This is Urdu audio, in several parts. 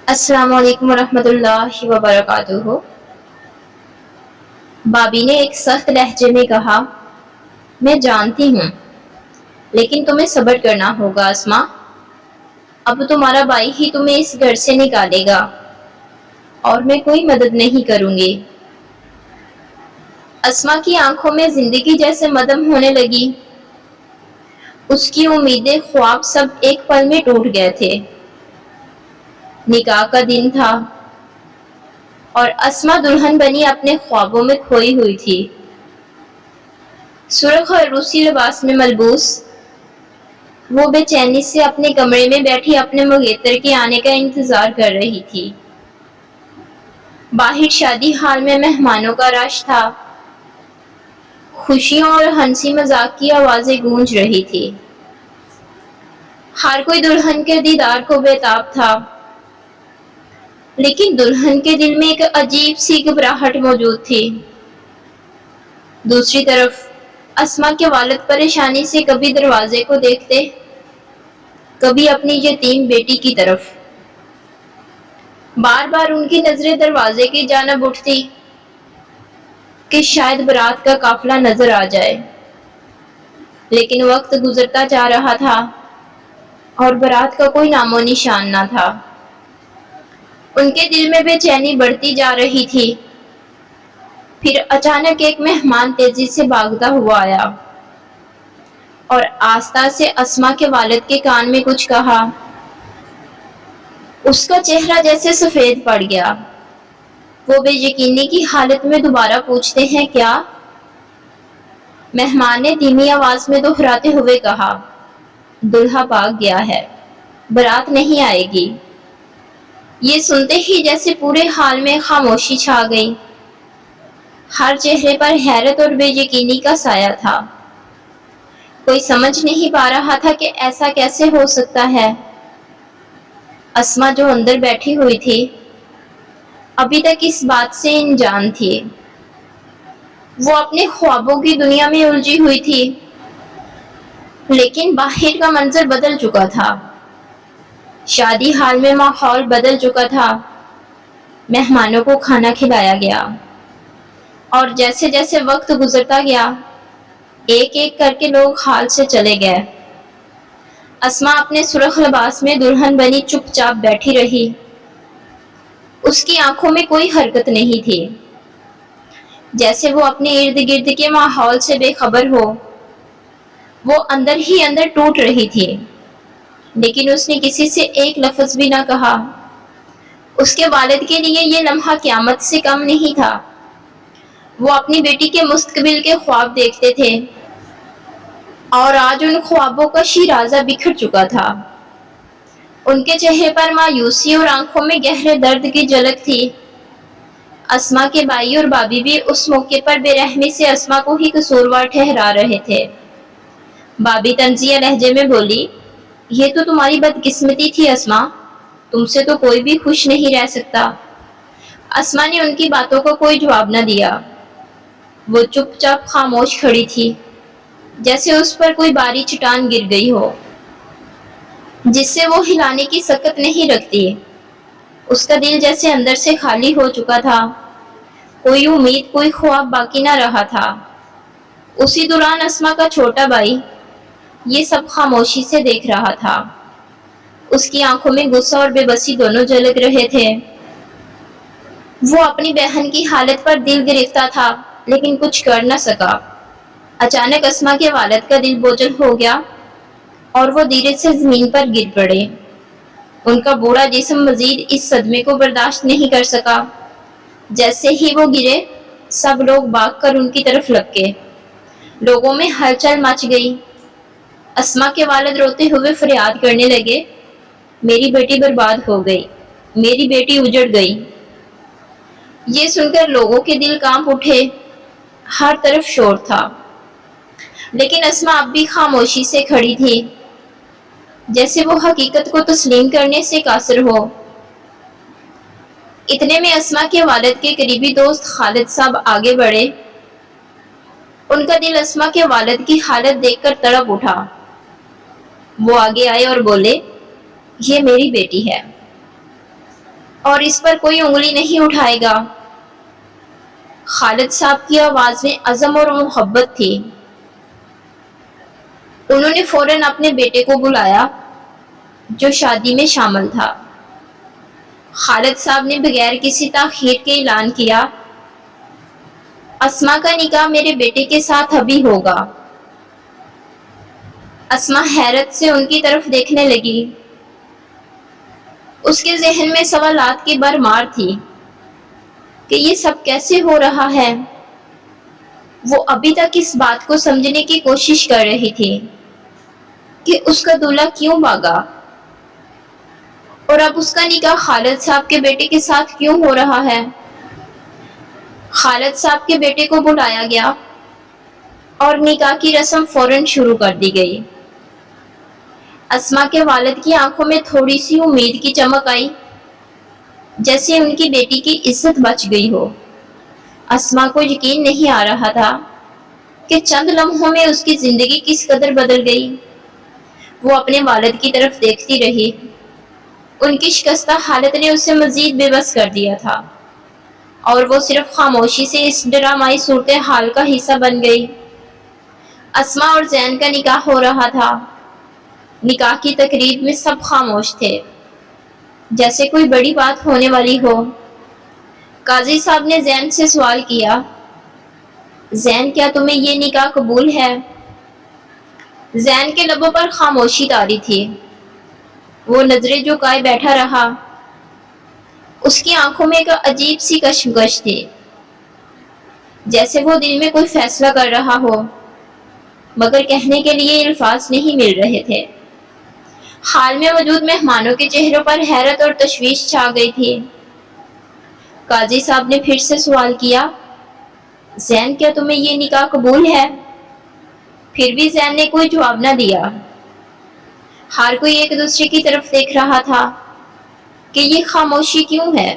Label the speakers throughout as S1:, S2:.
S1: السلام علیکم ورحمۃ اللہ وبرکاتہ۔ بابی نے ایک سخت لہجے میں کہا، میں جانتی ہوں لیکن تمہیں صبر کرنا ہوگا اسما۔ اب تمہارا بھائی ہی تمہیں اس گھر سے نکالے گا اور میں کوئی مدد نہیں کروں گی۔ اسما کی آنکھوں میں زندگی جیسے مدھم ہونے لگی۔ اس کی امیدیں، خواب سب ایک پل میں ٹوٹ گئے تھے۔ نکاح کا دن تھا اور اسما دلہن بنی اپنے خوابوں میں کھوئی ہوئی تھی۔ سرخ اور روسی لباس میں ملبوس وہ بے چینی سے اپنے کمرے میں بیٹھی اپنے مغیتر کے آنے کا انتظار کر رہی تھی۔ باہر شادی ہال میں مہمانوں کا رش تھا۔ خوشیوں اور ہنسی مذاق کی آوازیں گونج رہی تھی۔ ہر کوئی دلہن کے دیدار کو بےتاب تھا، لیکن دلہن کے دل میں ایک عجیب سی گھبراہٹ موجود تھی۔ دوسری طرف اسما کے والد پریشانی سے کبھی دروازے کو دیکھتے، کبھی اپنی یتیم بیٹی کی طرف۔ بار بار ان کی نظریں دروازے کی جانب اٹھتی کہ شاید بارات کا قافلہ نظر آ جائے، لیکن وقت گزرتا جا رہا تھا اور بارات کا کوئی نام و نشان نہ تھا۔ ان کے دل میں بے چینی بڑھتی جا رہی تھی۔ پھر اچانک ایک مہمان تیزی سے بھاگتا ہوا آیا اور آہستہ سے اسما کے والد کے کان میں کچھ کہا۔ اس کا چہرہ جیسے سفید پڑ گیا۔ وہ بے یقینی کی حالت میں دوبارہ پوچھتے ہیں کیا؟ مہمان نے دھیمی آواز میں دہراتے ہوئے کہا، دلہا بھاگ گیا ہے، بارات نہیں آئے گی۔ یہ سنتے ہی جیسے پورے حال میں خاموشی چھا گئی۔ ہر چہرے پر حیرت اور بے یقینی کا سایہ تھا۔ کوئی سمجھ نہیں پا رہا تھا کہ ایسا کیسے ہو سکتا ہے۔ اسما جو اندر بیٹھی ہوئی تھی، ابھی تک اس بات سے انجان تھی۔ وہ اپنے خوابوں کی دنیا میں الجھی ہوئی تھی، لیکن باہر کا منظر بدل چکا تھا۔ شادی ہال میں ماحول بدل چکا تھا۔ مہمانوں کو کھانا کھلایا گیا اور جیسے جیسے وقت گزرتا گیا، ایک ایک کر کے لوگ ہال سے چلے گئے۔ اسما اپنے سرخ لباس میں دلہن بنی چپ چاپ بیٹھی رہی۔ اس کی آنکھوں میں کوئی حرکت نہیں تھی، جیسے وہ اپنے ارد گرد کے ماحول سے بے خبر ہو۔ وہ اندر ہی اندر ٹوٹ رہی تھی، لیکن اس نے کسی سے ایک لفظ بھی نہ کہا۔ اس کے والد کے لیے یہ لمحہ قیامت سے کم نہیں تھا۔ وہ اپنی بیٹی کے مستقبل کے خواب دیکھتے تھے اور آج ان خوابوں کا شیرازہ بکھر چکا تھا۔ ان کے چہرے پر مایوسی اور آنکھوں میں گہرے درد کی جھلک تھی۔ اسما کے بھائی اور بھابھی بھی اس موقع پر بے رحمی سے اسما کو ہی قصوروار ٹھہرا رہے تھے۔ بھابھی طنزیہ لہجے میں بولی، یہ تو تمہاری بدقسمتی تھی اسما، تم سے تو کوئی بھی خوش نہیں رہ سکتا۔ اسما نے ان کی باتوں کو کوئی جواب نہ دیا۔ وہ چپ چاپ خاموش کھڑی تھی، جیسے اس پر کوئی بھاری چٹان گر گئی ہو، جس سے وہ ہلانے کی سکت نہیں رکھتی۔ اس کا دل جیسے اندر سے خالی ہو چکا تھا۔ کوئی امید، کوئی خواب باقی نہ رہا تھا۔ اسی دوران اسما کا چھوٹا بھائی یہ سب خاموشی سے دیکھ رہا تھا۔ اس کی آنکھوں میں غصہ اور بے بسی دونوں جھلک رہے تھے۔ وہ اپنی بہن کی حالت پر دل گرفتہ تھا، لیکن کچھ کر نہ سکا۔ اچانک اسما کے والد کا دل بوجھل ہو گیا اور وہ دھیرے سے زمین پر گر پڑے۔ ان کا بوڑھا جسم مزید اس صدمے کو برداشت نہیں کر سکا۔ جیسے ہی وہ گرے، سب لوگ بھاگ کر ان کی طرف لپکے۔ لوگوں میں ہلچل مچ گئی۔ اسما کے والد روتے ہوئے فریاد کرنے لگے، میری بیٹی برباد ہو گئی، میری بیٹی اجڑ گئی۔ یہ سن کر لوگوں کے دل کانپ اٹھے۔ ہر طرف شور تھا، لیکن اسما اب بھی خاموشی سے کھڑی تھی، جیسے وہ حقیقت کو تسلیم کرنے سے قاصر ہو۔ اتنے میں اسما کے والد کے قریبی دوست خالد صاحب آگے بڑھے۔ ان کا دل اسما کے والد کی حالت دیکھ کر تڑپ اٹھا۔ وہ آگے آئے اور بولے، یہ میری بیٹی ہے۔ اور اس پر کوئی انگلی نہیں اٹھائے گا۔ خالد صاحب کی آواز میں عزم اور محبت تھی۔ انہوں نے فوراً اپنے بیٹے کو بلایا جو شادی میں شامل تھا۔ خالد صاحب نے بغیر کسی تاخیر کے اعلان کیا، اسما کا نکاح میرے بیٹے کے ساتھ ابھی ہوگا۔ اسما حیرت سے ان کی طرف دیکھنے لگی۔ اس کے ذہن میں سوالات کی بھرمار تھی کہ یہ سب کیسے ہو رہا ہے۔ وہ ابھی تک اس بات کو سمجھنے کی کوشش کر رہی تھی کہ اس کا دولہا کیوں بھاگا اور اب اس کا نکاح خالد صاحب کے بیٹے کے ساتھ کیوں ہو رہا ہے۔ خالد صاحب کے بیٹے کو بلایا گیا اور نکاح کی رسم فوراً شروع کر دی گئی۔ اسما کے والد کی آنکھوں میں تھوڑی سی امید کی چمک آئی، جیسے ان کی بیٹی کی عزت بچ گئی ہو۔ اسما کو یقین نہیں آ رہا تھا کہ چند لمحوں میں اس کی زندگی کس قدر بدل گئی۔ وہ اپنے والد کی طرف دیکھتی رہی۔ ان کی شکستہ حالت نے اسے مزید بے بس کر دیا تھا اور وہ صرف خاموشی سے اس ڈرامائی صورتحال کا حصہ بن گئی۔ اسما اور زین کا نکاح ہو رہا تھا۔ نکاح کی تقریب میں سب خاموش تھے، جیسے کوئی بڑی بات ہونے والی ہو۔ قاضی صاحب نے زین سے سوال کیا، زین کیا تمہیں یہ نکاح قبول ہے؟ زین کے لبوں پر خاموشی طاری تھی۔ وہ نظریں جھکائے بیٹھا رہا۔ اس کی آنکھوں میں ایک عجیب سی کشمکش تھی، جیسے وہ دل میں کوئی فیصلہ کر رہا ہو مگر کہنے کے لیے الفاظ نہیں مل رہے تھے۔ حال میں موجود مہمانوں کے چہروں پر حیرت اور تشویش چھا گئی تھی۔ قاضی صاحب نے پھر سے سوال کیا، زین کیا تمہیں یہ نکاح قبول ہے؟ پھر بھی زین نے کوئی جواب نہ دیا۔ ہر کوئی ایک دوسرے کی طرف دیکھ رہا تھا کہ یہ خاموشی کیوں ہے؟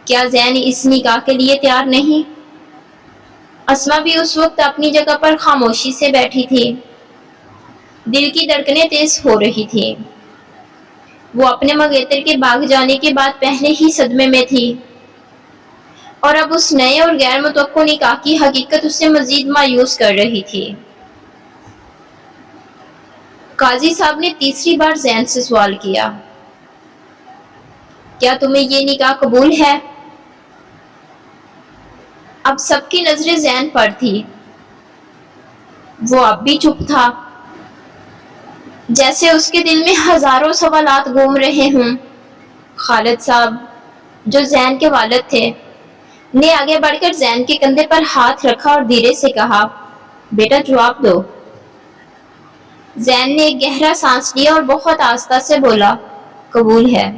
S1: کیا زین اس نکاح کے لیے تیار نہیں؟ اسما بھی اس وقت اپنی جگہ پر خاموشی سے بیٹھی تھی۔ دل کی دھڑکنیں تیز ہو رہی تھی۔ وہ اپنے منگیتر کے بھاگ جانے کے بعد پہلے ہی صدمے میں تھی اور اب اس نئے اور غیر متوقع نکاح کی حقیقت اسے مزید مایوس کر رہی تھی۔ قاضی صاحب نے تیسری بار زین سے سوال کیا، کیا تمہیں یہ نکاح قبول ہے؟ اب سب کی نظریں زین پر تھی۔ وہ اب بھی چپ تھا، جیسے اس کے دل میں ہزاروں سوالات گھوم رہے ہوں۔ خالد صاحب، جو زین کے والد تھے، نے آگے بڑھ کر زین کے کندھے پر ہاتھ رکھا اور دھیرے سے کہا، بیٹا جواب دو۔ زین نے ایک گہرا سانس لیا اور بہت آہستہ سے بولا، قبول ہے۔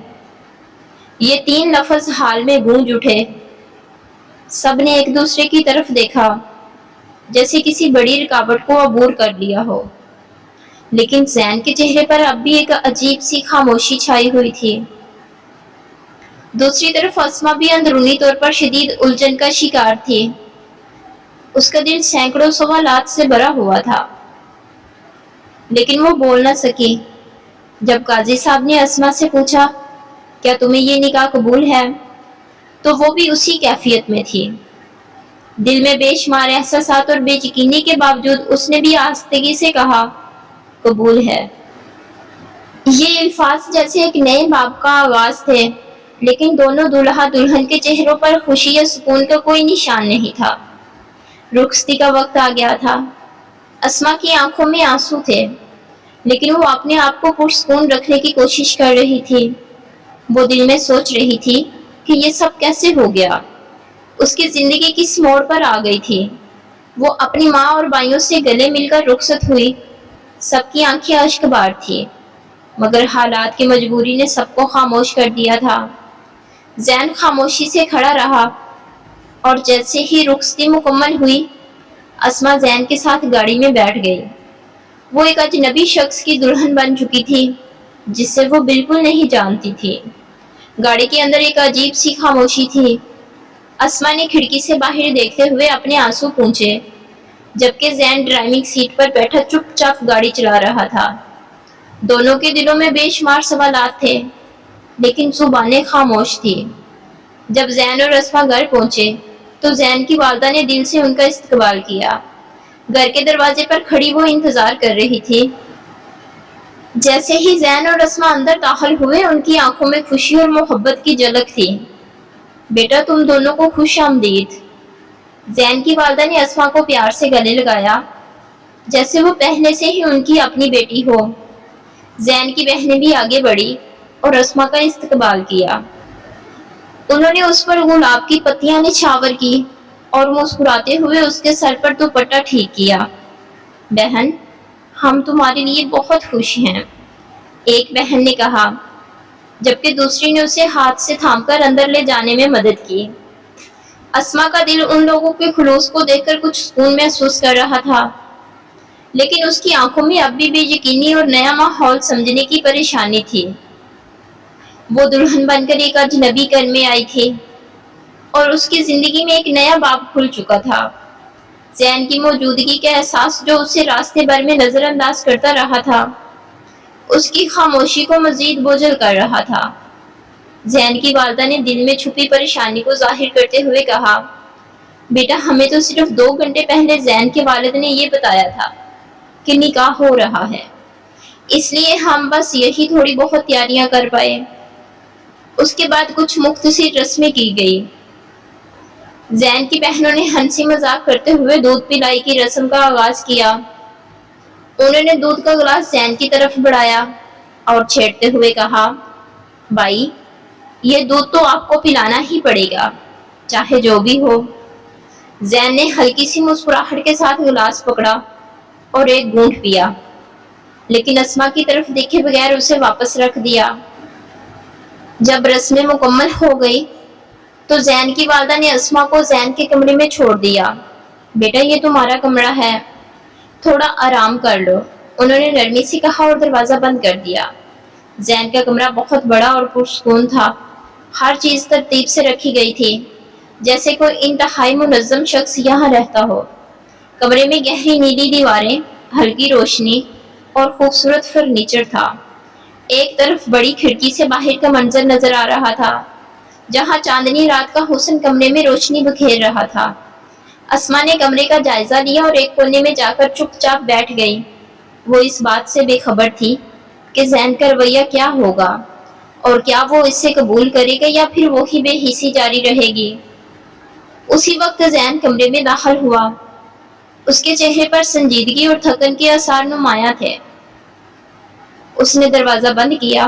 S1: یہ تین لفظ حال میں گونج اٹھے۔ سب نے ایک دوسرے کی طرف دیکھا، جیسے کسی بڑی رکاوٹ کو عبور کر لیا ہو، لیکن زین کے چہرے پر اب بھی ایک عجیب سی خاموشی چھائی ہوئی تھی۔ دوسری طرف اسما بھی اندرونی طور پر شدید الجھن کا شکار تھی۔ اس کا دل سینکڑوں سوالات سے بھرا ہوا تھا، لیکن وہ بول نہ سکی۔ جب قاضی صاحب نے اسما سے پوچھا، کیا تمہیں یہ نکاح قبول ہے، تو وہ بھی اسی کیفیت میں تھی۔ دل میں بے شمار احساسات اور بے یقینی کے باوجود اس نے بھی آہستگی سے کہا، قبول ہے۔ یہ الفاظ جیسے ایک نئے باب کا آغاز تھے، لیکن دونوں دولہا دلہن کے چہروں پر خوشی یا سکون کا کوئی نشان نہیں تھا۔ رخصتی کا وقت آ گیا تھا۔ اسما کی آنکھوں میں آنسو تھے، لیکن وہ اپنے آپ کو پرسکون رکھنے کی کوشش کر رہی تھی۔ وہ دل میں سوچ رہی تھی کہ یہ سب کیسے ہو گیا۔ اس کی زندگی کس موڑ پر آ گئی تھی۔ وہ اپنی ماں اور بھائیوں سے گلے مل کر رخصت ہوئی۔ سب کی آنکھیں اشک بار تھی، مگر حالات کی مجبوری نے سب کو خاموش کر دیا تھا۔ زین خاموشی سے کھڑا رہا اور جیسے ہی رخصتی مکمل ہوئی، اسما زین کے ساتھ گاڑی میں بیٹھ گئی۔ وہ ایک اجنبی شخص کی دلہن بن چکی تھی جس سے وہ بالکل نہیں جانتی تھی۔ گاڑی کے اندر ایک عجیب سی خاموشی تھی۔ اسما نے کھڑکی سے باہر دیکھتے ہوئے اپنے آنسو پونچھے، جبکہ زین ڈرائیونگ سیٹ پر بیٹھا چپ چاپ گاڑی چلا رہا تھا۔ دونوں کے دلوں میں بے شمار سوالات تھے۔ لیکن زبانیں خاموش تھی۔ جب زین اور اسما گھر پہنچے تو زین کی والدہ نے دل سے ان کا استقبال کیا۔ گھر کے دروازے پر کھڑی وہ انتظار کر رہی تھی۔ جیسے ہی زین اور اسما اندر داخل ہوئے ان کی آنکھوں میں خوشی اور محبت کی جھلک تھی۔ بیٹا تم دونوں کو خوش آمدید۔ زین کی والدہ نے اسما کو پیار سے گلے لگایا جیسے وہ پہلے سے ہی ان کی اپنی بیٹی ہو۔ زین کی بہنیں بھی آگے بڑھی اور اسما کا استقبال کیا۔ انہوں نے اس پر گلاب کی پتیاں نچھاور کی اور مسکراتے ہوئے اس کے سر پر دوپٹہ ٹھیک کیا۔ بہن ہم تمہارے لیے بہت خوش ہیں، ایک بہن نے کہا، جبکہ دوسری نے اسے ہاتھ سے تھام کر اندر لے جانے میں مدد کی۔ اسما کا دل ان لوگوں کے خلوص کو دیکھ کر کچھ سکون محسوس کر رہا تھا، لیکن اس کی آنکھوں میں اب بھی بے یقینی اور نیا ماحول سمجھنے کی پریشانی تھی۔ وہ دلہن بن کر ایک اجنبی گھر میں آئی تھی اور اس کی زندگی میں ایک نیا باب کھل چکا تھا۔ زین کی موجودگی کا احساس جو اسے راستے بھر میں نظر انداز کرتا رہا تھا اس کی خاموشی کو مزید بوجھل کر رہا تھا۔ زین کی والدہ نے دل میں چھپی پریشانی کو ظاہر کرتے ہوئے کہا، بیٹا ہمیں تو صرف 2 گھنٹے پہلے زین کے والد نے یہ بتایا تھا کہ نکاح ہو رہا ہے، اس لیے ہم بس یہی تھوڑی بہت تیاریاں کر پائے۔ اس کے بعد کچھ مختصر رسمیں کی گئی۔ زین کی بہنوں نے ہنسی مذاق کرتے ہوئے دودھ پلائی کی رسم کا آغاز کیا۔ انہوں نے دودھ کا گلاس زین کی طرف بڑھایا اور چھیڑتے ہوئے کہا، بھائی یہ دودھ تو آپ کو پلانا ہی پڑے گا چاہے جو بھی ہو۔ زین نے ہلکی سی مسکراہٹ کے ساتھ گلاس پکڑا اور ایک گھونٹ پیا، لیکن اسما کی طرف دیکھے بغیر اسے واپس رکھ دیا۔ جب رسمیں مکمل ہو گئی تو زین کی والدہ نے اسما کو زین کے کمرے میں چھوڑ دیا۔ بیٹا یہ تمہارا کمرہ ہے، تھوڑا آرام کر لو، انہوں نے نرمی سے کہا اور دروازہ بند کر دیا۔ زین کا کمرہ بہت بڑا اور پرسکون تھا۔ ہر چیز ترتیب سے رکھی گئی تھی جیسے کوئی انتہائی منظم شخص یہاں رہتا ہو۔ کمرے میں گہری نیلی دیواریں، ہلکی روشنی اور خوبصورت فرنیچر تھا۔ ایک طرف بڑی کھڑکی سے باہر کا منظر نظر آ رہا تھا جہاں چاندنی رات کا حسن کمرے میں روشنی بکھیر رہا تھا۔ اسما نے کمرے کا جائزہ لیا اور ایک کونے میں جا کر چپ چاپ بیٹھ گئی۔ وہ اس بات سے بے خبر تھی کہ زین کا رویہ کیا ہوگا اور کیا وہ اسے قبول کرے گا یا پھر وہی بے حسی جاری رہے گی۔ اسی وقت زین کمرے میں داخل ہوا۔ اس کے چہرے پر سنجیدگی اور تھکن کے آثار نمایاں تھے۔ اس نے دروازہ بند کیا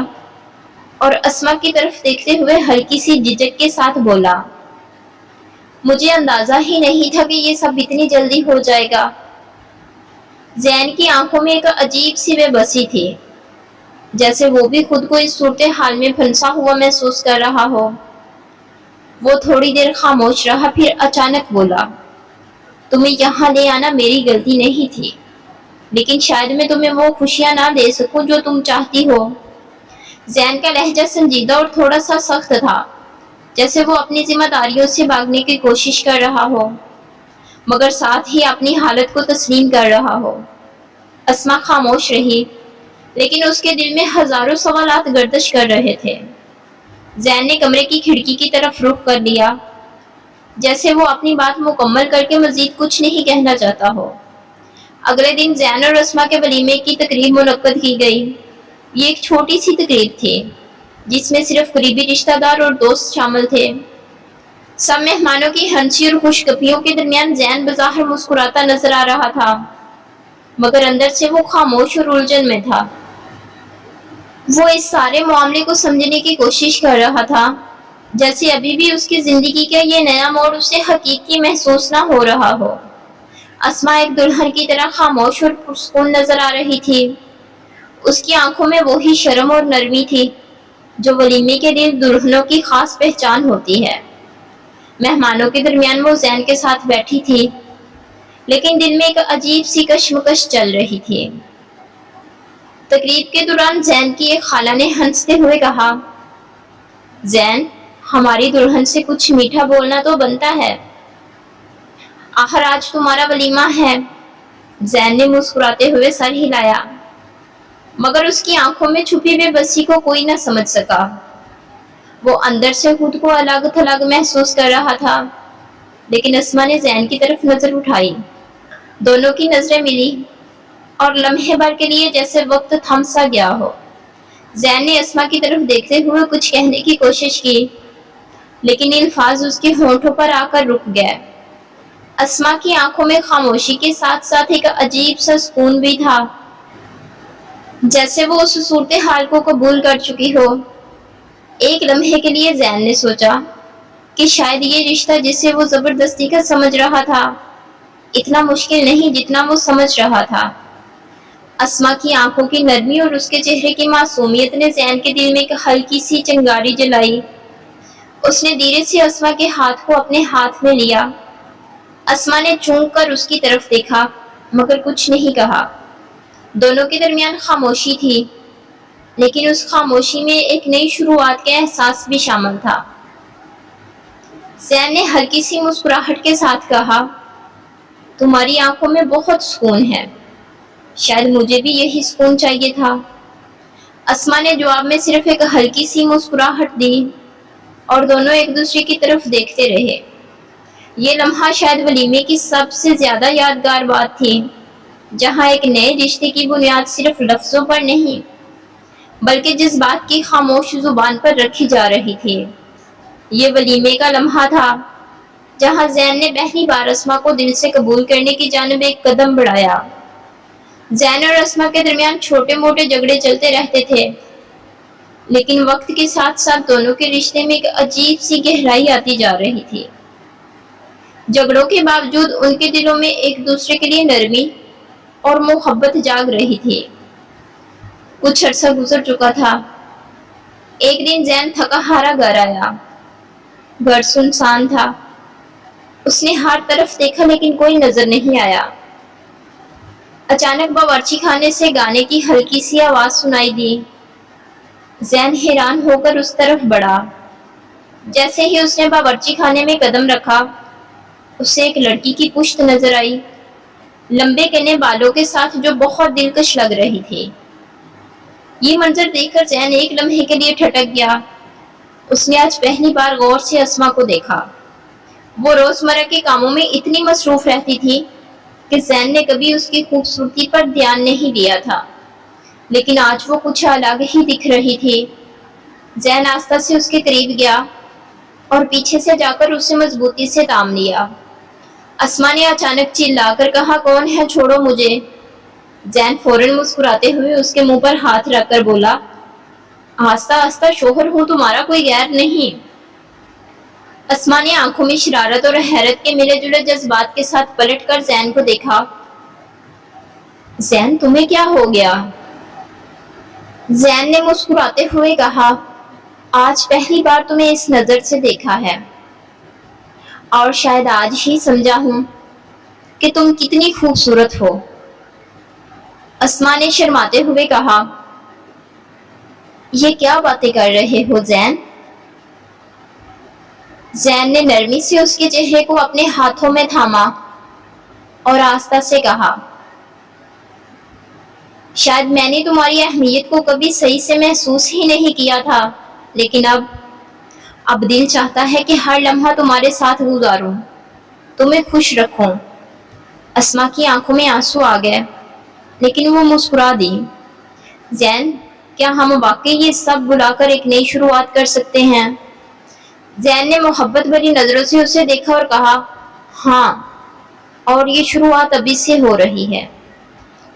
S1: اور اسما کی طرف دیکھتے ہوئے ہلکی سی جھجک کے ساتھ بولا، مجھے اندازہ ہی نہیں تھا کہ یہ سب اتنی جلدی ہو جائے گا۔ زین کی آنکھوں میں ایک عجیب سی بے بسی تھی، جیسے وہ بھی خود کو اس صورتحال میں پھنسا ہوا محسوس کر رہا ہو۔ وہ تھوڑی دیر خاموش رہا، پھر اچانک بولا، تمہیں یہاں لے آنا میری غلطی نہیں تھی، لیکن شاید میں تمہیں وہ خوشیاں نہ دے سکوں جو تم چاہتی ہو۔ زین کا لہجہ سنجیدہ اور تھوڑا سا سخت تھا، جیسے وہ اپنی ذمہ داریوں سے بھاگنے کی کوشش کر رہا ہو مگر ساتھ ہی اپنی حالت کو تسلیم کر رہا ہو۔ اسما خاموش رہی، لیکن اس کے دل میں ہزاروں سوالات گردش کر رہے تھے۔ زین نے کمرے کی کھڑکی کی طرف رخ کر لیا، جیسے وہ اپنی بات مکمل کر کے مزید کچھ نہیں کہنا چاہتا ہو۔ اگلے دن زین اور اسما کے ولیمے کی تقریب منعقد کی گئی۔ یہ ایک چھوٹی سی تقریب تھی جس میں صرف قریبی رشتہ دار اور دوست شامل تھے۔ سب مہمانوں کی ہنسی اور خوش گپیوں کے درمیان زین بظاہر مسکراتا نظر آ رہا تھا مگر اندر سے وہ خاموش اور الجھن میں تھا۔ وہ اس سارے معاملے کو سمجھنے کی کوشش کر رہا تھا جیسے ابھی بھی اس کی زندگی کا یہ نیا موڑ اسے حقیقی محسوس نہ ہو رہا ہو۔ اسما ایک دلہن کی طرح خاموش اور پرسکون نظر آ رہی تھی۔ اس کی آنکھوں میں وہی شرم اور نرمی تھی جو ولیمے کے دن دلہنوں کی خاص پہچان ہوتی ہے۔ مہمانوں کے درمیان وہ زین کے ساتھ بیٹھی تھی، لیکن دل میں ایک عجیب سی کشمکش چل رہی تھی۔ تقریب کے دوران زین کی ایک خالہ نے ہنستے ہوئے کہا، زین ہماری دلہن سے کچھ میٹھا بولنا تو بنتا ہے، آخر آج تمہارا ولیمہ ہے۔ زین نے مسکراتے ہوئے سر ہلایا مگر اس کی آنکھوں میں چھپی بے بسی کو کوئی نہ سمجھ سکا۔ وہ اندر سے خود کو الگ تھلگ محسوس کر رہا تھا، لیکن اسما نے زین کی طرف نظر اٹھائی۔ دونوں کی نظریں ملی اور لمحے بھر کے لیے جیسے وقت تھم سا گیا ہو۔ زین نے اسما کی طرف دیکھتے ہوئے کچھ کہنے کی کوشش کی، لیکن الفاظ اس کے ہونٹوں پر آ کر رک گئے۔ اسما کی آنکھوں میں خاموشی کے ساتھ ساتھ ایک عجیب سا سکون بھی تھا، جیسے وہ اس صورتحال کو قبول کر چکی ہو۔ ایک لمحے کے لیے زین نے سوچا کہ شاید یہ رشتہ جسے وہ زبردستی کا سمجھ رہا تھا اتنا مشکل نہیں جتنا وہ سمجھ رہا تھا۔ اسما کی آنکھوں کی نرمی اور اس کے چہرے کی معصومیت نے زین کے دل میں ایک ہلکی سی چنگاری جلائی۔ اس نے دھیرے سے اسما کے ہاتھ کو اپنے ہاتھ میں لیا۔ اسما نے چونک کر اس کی طرف دیکھا مگر کچھ نہیں کہا۔ دونوں کے درمیان خاموشی تھی، لیکن اس خاموشی میں ایک نئی شروعات کا احساس بھی شامل تھا۔ زین نے ہلکی سی مسکراہٹ کے ساتھ کہا، تمہاری آنکھوں میں بہت سکون ہے، شاید مجھے بھی یہی سکون چاہیے تھا۔ اسما نے جواب میں صرف ایک ہلکی سی مسکراہٹ دی اور دونوں ایک دوسرے کی طرف دیکھتے رہے۔ یہ لمحہ شاید ولیمے کی سب سے زیادہ یادگار بات تھی، جہاں ایک نئے رشتے کی بنیاد صرف لفظوں پر نہیں بلکہ جذبات کی خاموش زبان پر رکھی جا رہی تھی۔ یہ ولیمے کا لمحہ تھا جہاں زین نے پہلی بار اسما کو دل سے قبول کرنے کی جانب ایک قدم بڑھایا۔ زین اور اسما کے درمیان چھوٹے موٹے جھگڑے چلتے رہتے تھے، لیکن وقت کے ساتھ ساتھ دونوں کے رشتے میں ایک عجیب سی گہرائی آتی جا رہی تھی۔ جھگڑوں کے باوجود ان کے دلوں میں ایک دوسرے کے لیے نرمی اور محبت جاگ رہی تھی۔ کچھ عرصہ گزر چکا تھا۔ ایک دن زین تھکا ہارا گھر آیا۔ گھر سنسان تھا۔ اس نے ہر طرف دیکھا لیکن کوئی نظر نہیں آیا۔ اچانک باورچی خانے سے گانے کی ہلکی سی آواز سنائی دی۔ زین حیران ہو کر اس طرف بڑھا۔ جیسے ہی اس نے باورچی خانے میں قدم رکھا، اسے ایک لڑکی کی پشت نظر آئی، لمبے گنے بالوں کے ساتھ جو بہت دلکش لگ رہی تھی۔ یہ منظر دیکھ کر زین ایک لمحے کے لیے ٹھٹک گیا۔ اس نے آج پہلی بار غور سے اسما کو دیکھا۔ وہ روزمرہ کے کاموں میں اتنی مصروف رہتی تھی کہ زین نے کبھی اس کی خوبصورتی پر دھیان نہیں دیا تھا، لیکن آج وہ کچھ الگ ہی دکھ رہی تھی۔ زین آہستہ سے اس کے قریب گیا اور پیچھے سے جا کر اسے مضبوطی سے تھام لیا۔ اسما نے اچانک چلا کر کہا، کون ہے؟ چھوڑو مجھے۔ زین فوراً مسکراتے ہوئے اس کے منہ پر ہاتھ رکھ کر بولا، آہستہ آہستہ، شوہر ہوں تمہارا، کوئی غیر نہیں۔ اسما نے آنکھوں میں شرارت اور حیرت کے ملے جلے جذبات کے ساتھ پلٹ کر زین کو دیکھا۔ زین، تمہیں کیا ہو گیا؟ زین نے مسکراتے ہوئے کہا، آج پہلی بار تمہیں اس نظر سے دیکھا ہے اور شاید آج ہی سمجھا ہوں کہ تم کتنی خوبصورت ہو۔ اسما نے شرماتے ہوئے کہا، یہ کیا باتیں کر رہے ہو زین؟ زین نے نرمی سے اس کے چہرے کو اپنے ہاتھوں میں تھاما اور آہستہ سے کہا، شاید میں نے تمہاری اہمیت کو کبھی صحیح سے محسوس ہی نہیں کیا تھا، لیکن اب دل چاہتا ہے کہ ہر لمحہ تمہارے ساتھ گزاروں، تمہیں خوش رکھوں۔ اسما کی آنکھوں میں آنسو آ گئے، لیکن وہ مسکرا دی۔ زین، کیا ہم واقعی یہ سب بلا کر ایک نئی شروعات کر سکتے ہیں؟ زین نے محبت بھری نظروں سے اسے دیکھا اور کہا، ہاں، اور یہ شروعات ابھی سے ہو رہی ہے۔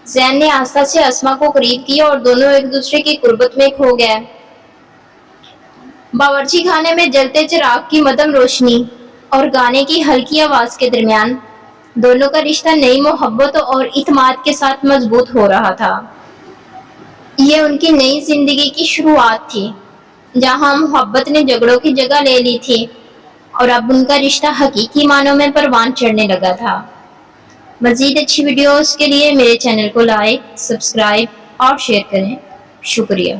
S1: زین نے آہستہ سے اسما کو قریب کیا اور دونوں ایک دوسرے کی قربت میں کھو گئے۔ باورچی خانے میں جلتے چراغ کی مدھم روشنی اور گانے کی ہلکی آواز کے درمیان دونوں کا رشتہ نئی محبت اور اعتماد کے ساتھ مضبوط ہو رہا تھا۔ یہ ان کی نئی زندگی کی شروعات تھی، جہاں محبت نے جھگڑوں کی جگہ لے لی تھی اور اب ان کا رشتہ حقیقی معنوں میں پروان چڑھنے لگا تھا۔ مزید اچھی ویڈیوز کے لیے میرے چینل کو لائک، سبسکرائب اور شیئر کریں۔ شکریہ۔